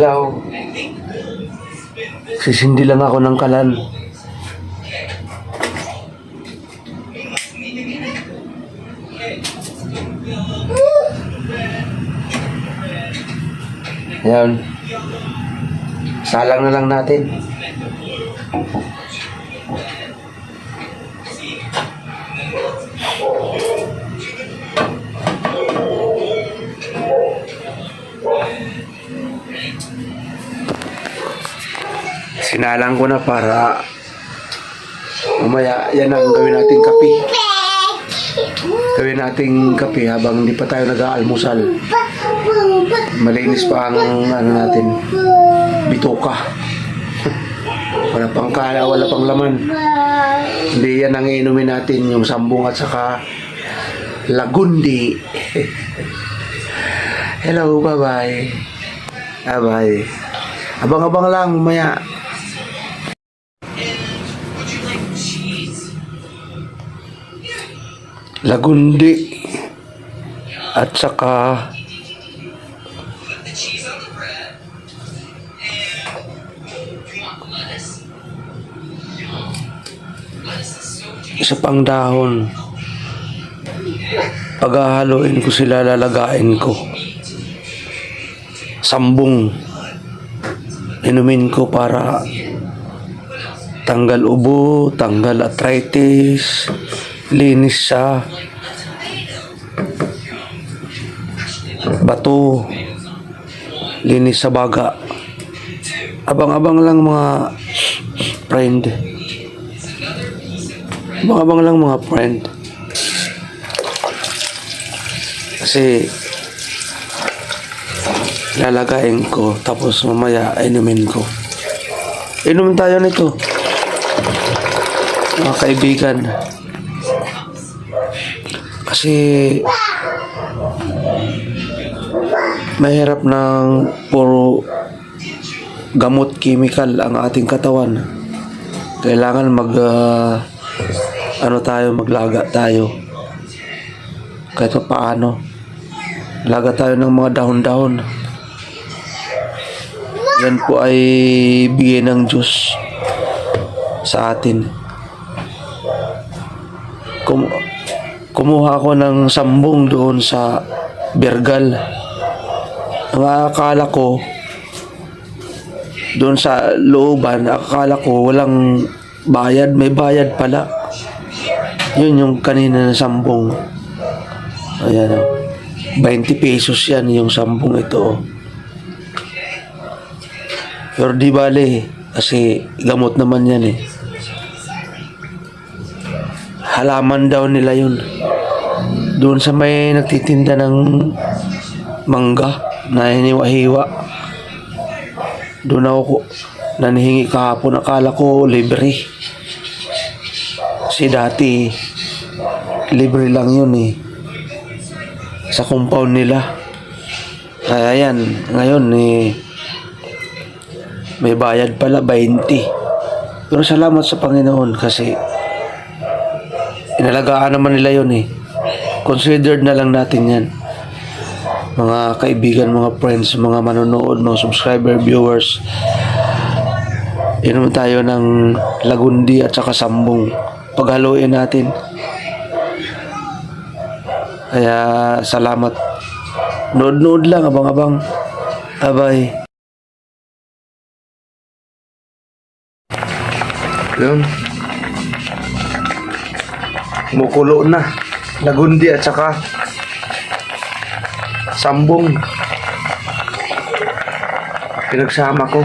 Hello. Sisindi lang ako ng kalan. Ayan. Salang na lang natin. Sinalang ko na para mamaya yan ang gawin nating kape. Gawin nating kape habang hindi pa tayo nag-aalmusal. Malinis pa ang ano natin, bituka. Wala pang kala, wala pang laman. Hindi yan ang inumin natin, yung sambong at saka lagundi. Hello, bye-bye. Bye-bye. Abang-abang lang, mamaya. Lagundi at saka isa pang dahon. Paghahaluin ko sila, lalagain ko. Sambong. Inumin ko para tanggal ubo, tanggal arthritis, linis sa bato, linis sa baga. Abang-abang lang mga friend. Abang-abang lang mga friend. Kasi lalagayin ko tapos mamaya inumin ko. Inumin tayo nito, mga kaibigan. Kasi mahirap ng puro gamot chemical ang ating katawan. Kailangan maglaga tayo kahit pa paano. Laga tayo ng mga dahon-dahon. Yan po ay bigay ng Diyos sa atin. Kumuha ako ng sambong doon sa Bergal. Ang akala ko doon sa looban, akala ko walang bayad, may bayad pala. Yun yung kanina na sambong. Ayan o. 20 pesos yan yung sambong ito. Pero di bale, kasi gamot naman yan eh. Halaman daw nila yun. Doon sa may nagtitinda ng mangga na hiniwa-hiwa. Doon ako nanihingi kahapon. Akala ko libre. Kasi dati libre lang yun eh. Sa compound nila. Kaya yan, ngayon eh may bayad pala 20. Pero salamat sa Panginoon kasi inalagaan naman nila yun eh. Considered na lang natin yan. Mga kaibigan, mga friends, mga manonood, mga subscriber, viewers. Inom tayo ng lagundi at saka sambong. Paghaluin natin. Kaya salamat. Nood-nood lang, abang-abang. Bye-bye. Yun. Kumukulo na. Lagundi at saka sambong. Pinagsama ko.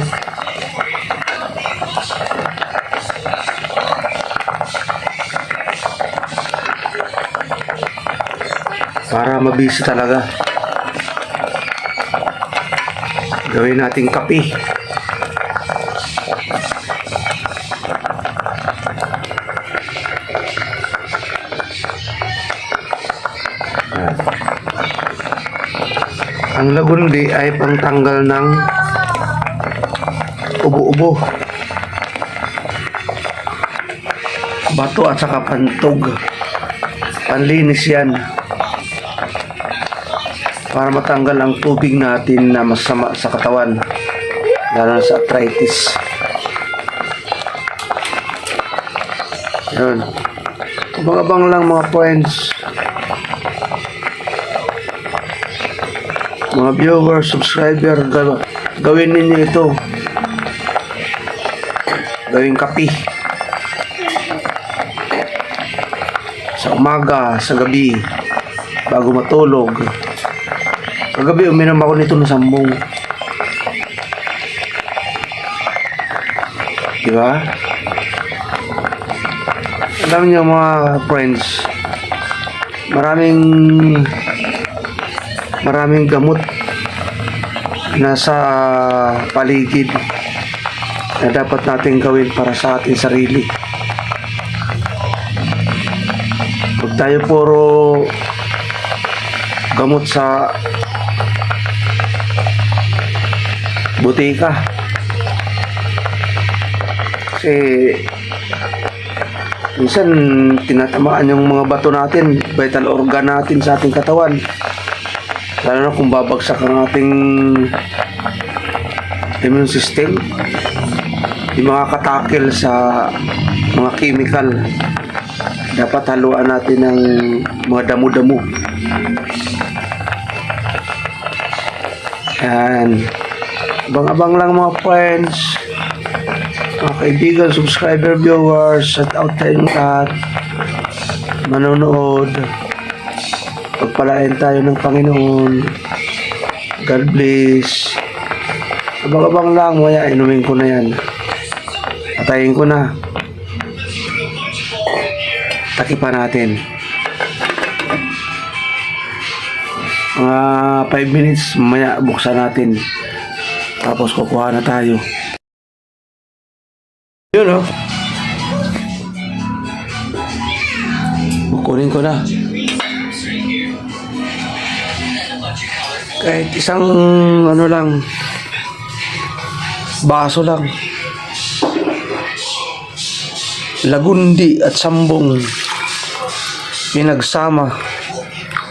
Para mabisi talaga. Gawin nating kape. Ang lagundi ay pangtanggal ng ubo-ubo, bato at saka pantog. Panlinis yan para matanggal ang tubig natin na masama sa katawan. lalo na sa arthritis. Yun. Abang-abang lang mga friends, mga viewers, subscriber, gawin ninyo ito. Gawing kape. Sa umaga, sa gabi, bago matulog. Kagabi, uminom ako nito ng sambong. Diba? Alam niyo mga friends, maraming gamot nasa paligid na dapat natin gawin para sa ating sarili. Huwag tayo puro gamot sa butika. Kasi minsan tinatamaan yung mga bato natin, vital organ natin sa ating katawan. Lalo na kung babagsak ang ating immune system, yung mga katakil sa mga chemical. Dapat haluan natin ng mga damo-damo. Yan. Abang-abang lang mga friends, mga kaibigan, subscriber, viewers, shout out tayo lahat manonood. Pagpalain tayo ng Panginoon. God bless. Abang-abang lang, maya inumin ko na yan. Patayin ko na. Takipan natin. Mga 5 minutes, maya buksan natin. Tapos kukuha na tayo. Yun, oh. Kukunin ko na. Kahit isang ano lang, baso lang. Lagundi at sambong pinagsama.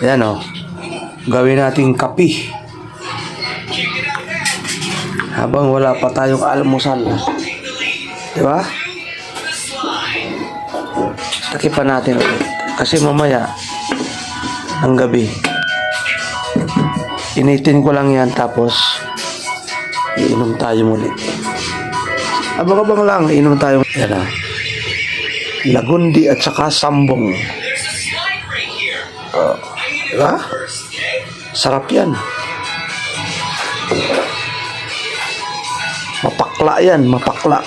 Yan, oh. Gawin nating kape habang wala pa tayong almusal. Diba? Takipan natin ulit. Kasi mamaya ng gabi initin ko lang yan, tapos iinom tayo muli. Abang-abang lang, iinom tayo. Yan, ah. Lagundi at saka sambong. Diba? Sarap yan. Mapakla yan, mapakla.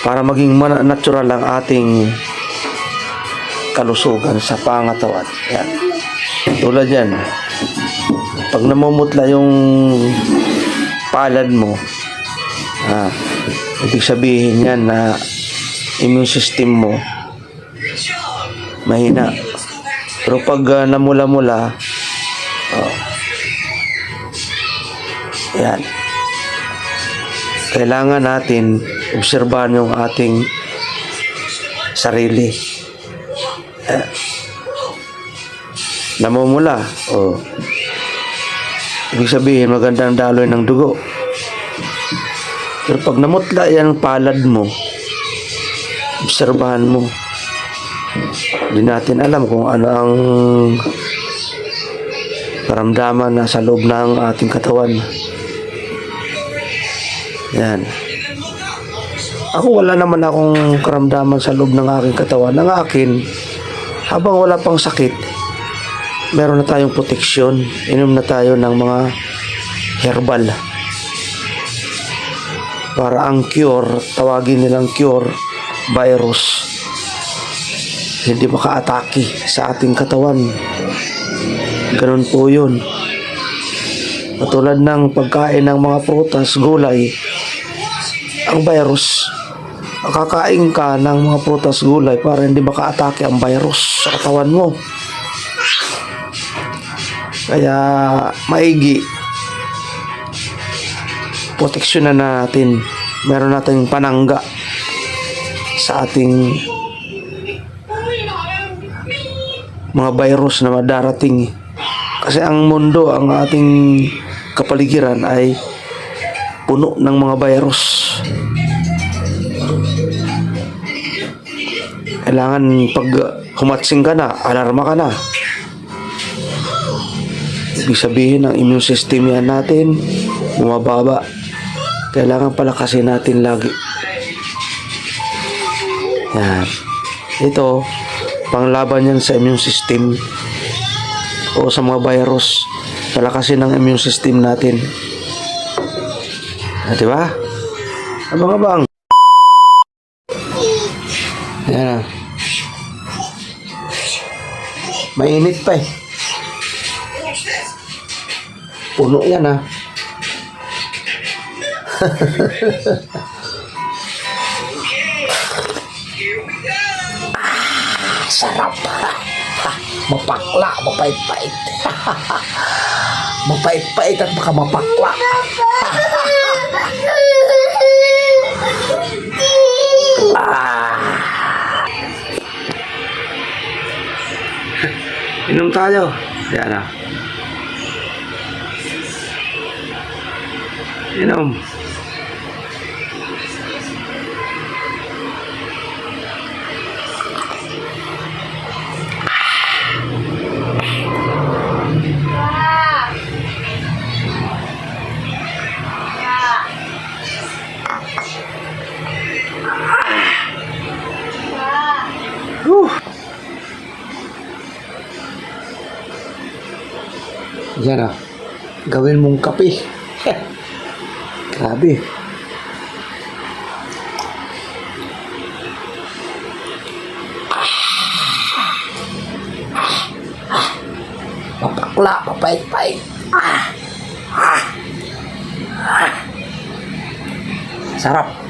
Para maging natural ang ating kalusugan sa pangatawan. Yan. Tulad yan. Pag namumutla yung palad mo, ibig sabihin yan na immune system mo mahina. Pero pag namula-mula, yan, kailangan natin obserbahan yung ating sarili. Namumula, ibig sabihin magandang daloy ng dugo. Pero pag namutla yan palad mo, obserbahan mo. Hindi natin alam kung ano ang karamdaman na sa loob ng ating katawan. Yan. Ako wala naman akong karamdaman sa loob ng aking katawan. Ang akin, habang wala pang sakit, meron na tayong proteksyon. Inom na tayo ng mga herbal. Para ang cure, tawagin nilang cure, virus, hindi maka-atake sa ating katawan. Ganun po yun. Katulad ng pagkain ng mga prutas, gulay, ang virus, kakain ka ng mga prutas, gulay para hindi maka-atake ang virus sa katawan mo. Kaya maigi, proteksyonan natin. Meron nating panangga sa ating mga virus na madarating. Kasi ang mundo, ang ating kapaligiran ay puno ng mga virus. Kailangan pag humatsing ka na, alarma ka na. Ibig sabihin ang immune system yan natin bumababa. Kailangan palakasin natin lagi. Yan. Ito, panglaban yan sa immune system o sa mga virus. Palakasin ang immune system natin. Diba? Abang-abang. Yan. Mainit pa eh. Puno yan ah. Sarap. Mapakla, mapait-pait. Mapait-pait at baka mapakla. Inom tayo. Yan na. Inom. Yan ah. Gawin mong kape. Grabe. Mapakla, mapait-pait. Sarap.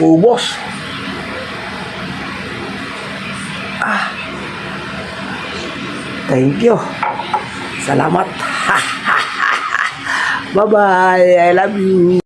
Ubos. Thank you. Salamat. Bye-bye. I love you.